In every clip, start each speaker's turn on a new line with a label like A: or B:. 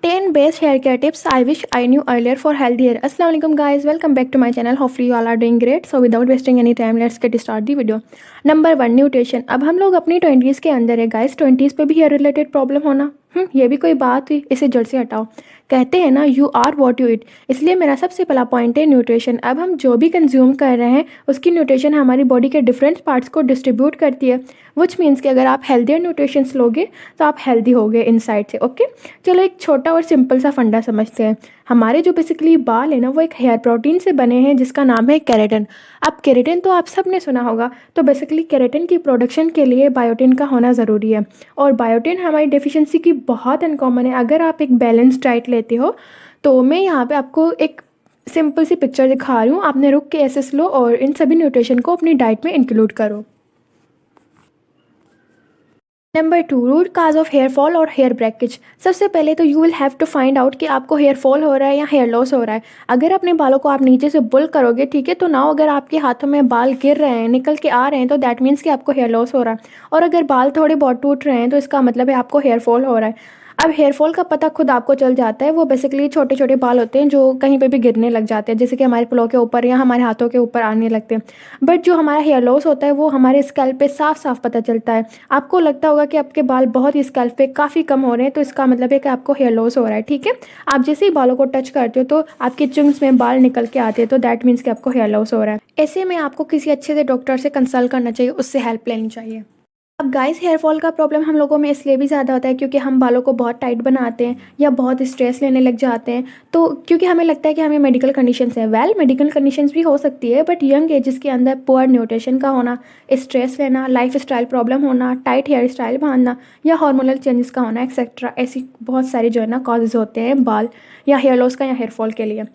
A: 10 best hair care tips I wish I knew earlier for healthy hair. Assalamu alaikum guys, welcome back to my channel. Hopefully you all are doing great. So without wasting any time, let's get start the video. Number 1, nutrition. अब हम लोग अपनी 20s के अंदर है guys. 20s पे भी hair related problem होना ये भी कोई बात हुई? इसे जड़ से हटाओ। कहते हैं ना, you are what you eat. इसलिए मेरा सबसे पहला पॉइंट है न्यूट्रिशन। अब हम जो भी कंज्यूम कर रहे हैं उसकी न्यूट्रिशन हमारी बॉडी के डिफरेंट पार्ट्स को डिस्ट्रीब्यूट करती है, विच मीन्स कि अगर आप हेल्दियर न्यूट्रिशंस लोगे तो आप हेल्दी होगे इनसाइड से। ओके, चलो एक छोटा और सिंपल सा फंडा समझते हैं। हमारे जो बेसिकली बाल है ना, वो एक हेयर प्रोटीन से बने हैं जिसका नाम है केराटिन। अब केराटिन तो आप सब ने सुना होगा। तो बेसिकली केराटिन की प्रोडक्शन के लिए बायोटिन का होना ज़रूरी है, और बायोटिन हमारी डेफिशिएंसी की बहुत अनकॉमन है अगर आप एक बैलेंस डाइट लेते हो। तो मैं यहाँ पे आपको एक सिंपल सी पिक्चर दिखा रही हूँ, आपने रुक के ऐसे लो और इन सभी न्यूट्रिशन को अपनी डाइट में इंक्लूड करो। Number 2, root cause of hair fall और हेयर ब्रेकेज। सबसे पहले तो you will have to find out कि आपको हेयर फॉल हो रहा है या हेयर लॉस हो रहा है। अगर अपने बालों को आप नीचे से बुल करोगे, ठीक है, तो ना अगर आपके हाथों में बाल गिर रहे हैं, निकल के आ रहे हैं, तो दैट मीन्स कि आपको हेयर लॉस हो रहा है। और अगर बाल थोड़े बहुत टूट रहे हैं तो इसका मतलब है आपको हेयर फॉल हो रहा है। अब हेयर फॉल का पता खुद आपको चल जाता है। वो बेसिकली छोटे छोटे बाल होते हैं जो कहीं पे भी गिरने लग जाते हैं, जैसे कि हमारे पिलो के ऊपर या हमारे हाथों के ऊपर आने लगते हैं। बट जो हमारा हेयर लॉस होता है वो हमारे स्कैल्प पे साफ साफ पता चलता है। आपको लगता होगा कि आपके बाल बहुत ही स्कैल्प पे काफ़ी कम हो रहे हैं, तो इसका मतलब है कि आपको हेयर लॉस हो रहा है। ठीक है, आप जैसे ही बालों को टच करते हो तो आपके चुंग्स में बाल निकल के आते हैं, तो दैट मीन्स कि आपको हेयर लॉस हो रहा है। ऐसे में आपको किसी अच्छे से डॉक्टर से कंसल्ट करना चाहिए, उससे हेल्प लेनी चाहिए। अब गाइस, हेयर फॉल का प्रॉब्लम हम लोगों में इसलिए भी ज़्यादा होता है क्योंकि हम बालों को बहुत टाइट बनाते हैं या बहुत स्ट्रेस लेने लग जाते हैं। तो क्योंकि हमें लगता है कि हमें मेडिकल कंडीशंस है। मेडिकल कंडीशंस भी हो सकती है, बट यंग एजेस के अंदर पुअर न्यूट्रिशन का होना, स्ट्रेस लेना, लाइफ स्टाइल प्रॉब्लम होना, टाइट हेयर स्टाइल बांधना या हार्मोनल चेंजेस का होना एक्सेट्रा, ऐसी बहुत सारे जो है ना कॉजेज होते हैं बाल या हेयर लॉस का या हेयर फॉल के लिए।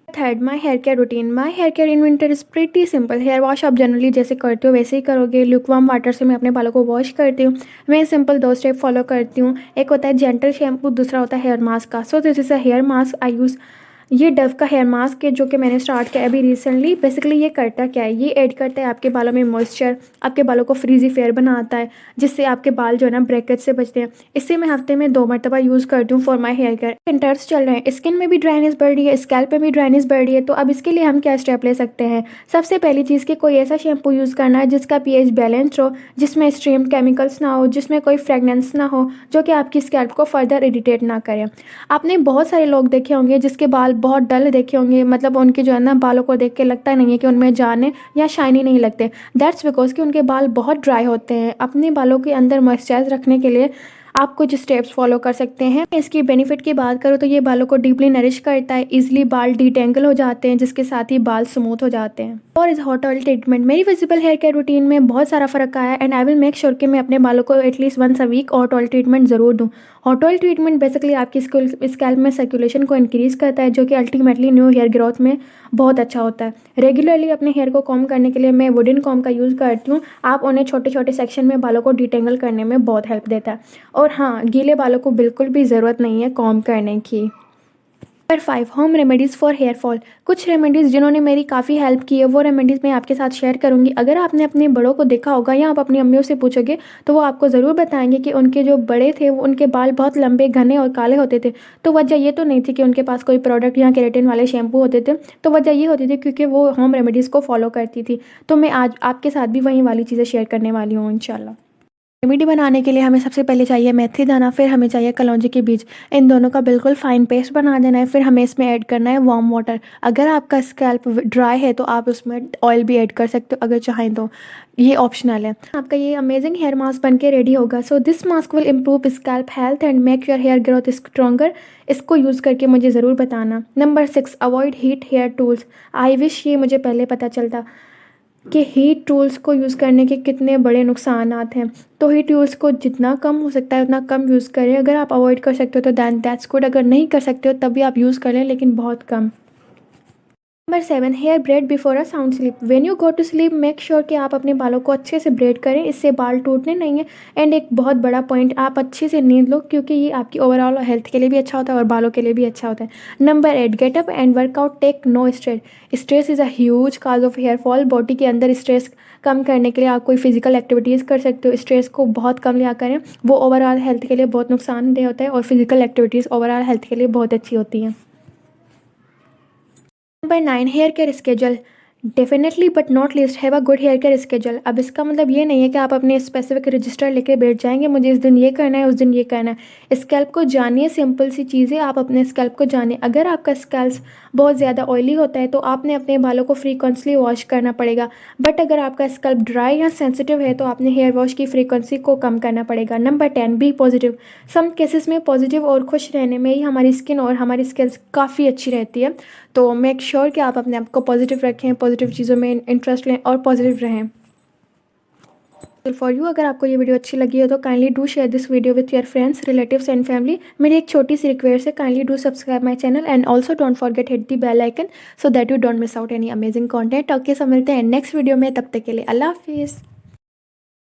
A: Third, my hair care routine. My hair care in winter is pretty simple. Hair wash आप जनरली जैसे करते हो वैसे ही करोगे। ल्यूकवार्म वाटर से मैं अपने बालों को वॉश करती हूँ। मैं सिंपल 2 स्टेप फॉलो करती हूँ। एक होता है जेंटल शैम्पू, दूसरा होता है हेयर मास्क का। So this is a hair mask I use. ये डव का हेयर मास्क है जो कि मैंने स्टार्ट किया अभी रिसेंटली। बेसिकली ये करता क्या है, ये ऐड करता है आपके बालों में मॉइस्चर, आपके बालों को फ्रीजी फेयर बनाता है, जिससे आपके बाल जो है ना ब्रेकेज से बचते हैं। इससे मैं हफ्ते में 2 मरतबा यूज़ करती हूँ for my hair care. Winters चल रहे हैं, स्किन में भी ड्राइनेस बढ़ रही है, स्कैल्प में भी ड्राइनेस बढ़ रही है। तो अब इसके लिए हम क्या स्टेप ले सकते हैं? सबसे पहली चीज़ कि कोई ऐसा शैम्पू यूज़ करना है जिसका पीएच बैलेंस्ड हो, जिसमें स्ट्रीम केमिकल्स ना हो, जिसमें कोई फ्रेगनेंस ना हो, जो कि आपकी स्कैल्प को फर्दर इरिटेट ना करे। आपने बहुत सारे लोग देखे होंगे जिसके बाल बहुत डल देखे होंगे, मतलब उनके जो है ना बालों को देख के लगता नहीं है कि उनमें जान है या शाइनी नहीं लगते। दैट्स बिकॉज कि उनके बाल बहुत ड्राई होते हैं। अपने बालों के अंदर मॉइस्चराइज रखने के लिए आप कुछ स्टेप्स फॉलो कर सकते हैं। इसकी बेनिफिट की बात करूँ तो ये बालों को डीपली नरिश करता है, इजीली बाल डिटेंगल हो जाते हैं, जिसके साथ ही बाल स्मूथ हो जाते हैं। और इस हॉट ऑयल ट्रीटमेंट, मेरी विजिबल हेयर केयर रूटीन में बहुत सारा फर्क आया है, and I will make sure कि मैं अपने बालों को at least once a week hot oil treatment ज़रूर दूँ। हॉट ऑयल ट्रीटमेंट बेसिकली आपकी स्कैल्प में सर्कुलेशन को इंक्रीज़ करता है, जो कि अल्टीमेटली न्यू हेयर ग्रोथ में बहुत अच्छा होता है। रेगुलरली अपने हेयर को कॉम्ब करने के लिए मैं वुडन कॉम्ब का यूज़ करती हूँ। आप उन्हें छोटे छोटे सेक्शन में बालों को डिटेंगल करने में बहुत हेल्प देता है। और हाँ, गीले बालों को बिल्कुल भी ज़रूरत नहीं है कॉम्ब करने की। Number 5, home remedies for hair fall. कुछ रेमेडीज़ जिन्होंने मेरी काफ़ी हेल्प की है, वो रेमेडीज़ मैं आपके साथ शेयर करूंगी। अगर आपने अपने बड़ों को देखा होगा या आप अपनी अम्मियों से पूछोगे तो वो आपको ज़रूर बताएंगे कि उनके जो बड़े थे वो उनके बाल बहुत लंबे, घने और काले होते थे। तो वजह ये तो नहीं थी कि उनके पास कोई प्रोडक्ट या केराटिन वाले शैम्पू होते थे, तो वजह ये होती थी क्योंकि वो होम रेमेडीज़ को फॉलो करती थी। तो मैं आज आपके साथ भी वही वाली चीज़ें शेयर करने वाली हूँ इंशाल्लाह। रेमेडी बनाने के लिए हमें सबसे पहले चाहिए मेथी दाना, फिर हमें चाहिए कलौंजी के बीज। इन दोनों का बिल्कुल फाइन पेस्ट बना देना है। फिर हमें इसमें ऐड करना है वार्म वाटर। अगर आपका स्कैल्प ड्राई है तो आप उसमें ऑयल भी ऐड कर सकते हो अगर चाहें तो, ये ऑप्शनल है। आपका ये अमेजिंग हेयर मास्क बन के रेडी होगा। So this mask will improve scalp health and make your hair growth stronger. इसको यूज़ करके मुझे ज़रूर बताना। Number 6, avoid heat hair tools. I wish ये मुझे पहले पता चलता कि हीट टूल्स को यूज़ करने के कितने बड़े नुकसानात हैं। तो हीट टूल्स को जितना कम हो सकता है उतना कम यूज़ करें। अगर आप अवॉइड कर सकते हो तो दैन दैट्स गुड। अगर नहीं कर सकते हो तब भी आप यूज़ करें, लेकिन बहुत कम। Number 7, hair braid before a sound sleep. When you go to sleep make sure कि आप अपने बालों को अच्छे से ब्रेड करें, इससे बाल टूटने नहीं है। एंड एक बहुत बड़ा पॉइंट, आप अच्छे से नींद लो क्योंकि ये आपकी ओवरऑल हेल्थ के लिए भी अच्छा होता है और बालों के लिए भी अच्छा होता है। Number 8, get up and workout, take no stress. Stress is a huge cause of hair fall. Body के अंदर स्ट्रेस कम करने के लिए आप कोई फिजिकल एक्टिविटीज़ कर सकते हो। स्ट्रेस को बहुत कम लिया करें, वो ओवरऑल हेल्थ के लिए बहुत नुकसानदेह होता है और फिजिकल एक्टिविटीज़ ओवरऑल हेल्थ के लिए बहुत अच्छी होती हैं। Number 9, hair care schedule. Definitely but not least have a good hair care schedule. अब इसका मतलब ये नहीं है कि आप अपने स्पेसिफिक रजिस्टर लेके बैठ जाएंगे, मुझे इस दिन ये करना है, उस दिन ये करना है। स्कैल्प को जानिए, सिंपल सी चीज़ें, आप अपने स्कैल्प को जानिए। अगर आपका स्कैल्प बहुत ज़्यादा ऑयली होता है तो आपने अपने बालों को फ्रीक्वेंटली वॉश करना पड़ेगा। बट अगर आपका स्कैल्प ड्राई या सेंसिटिव है तो आपने हेयर वॉश की फ्रीक्वेंसी को कम करना पड़ेगा। Number 10, be positive. Some cases में पॉजिटिव और खुश रहने में ही हमारी स्किन और हमारी स्किल्स काफ़ी अच्छी रहती है। तो मेक श्योर कि आप अपने आप को पॉजिटिव रखें, पॉजिटिव चीज़ों में इंटरेस्ट लें और पॉजिटिव रहें। फॉर यू, अगर आपको ये वीडियो अच्छी लगी हो तो kindly do share this video with your friends, relatives and family. मेरी एक छोटी सी रिक्वेस्ट है, kindly do subscribe my channel and also don't forget hit the bell icon so that you don't miss out any amazing content. Okay, so मिलते हैं next video में, तब तक के लिए अल्लाह हाफिज़।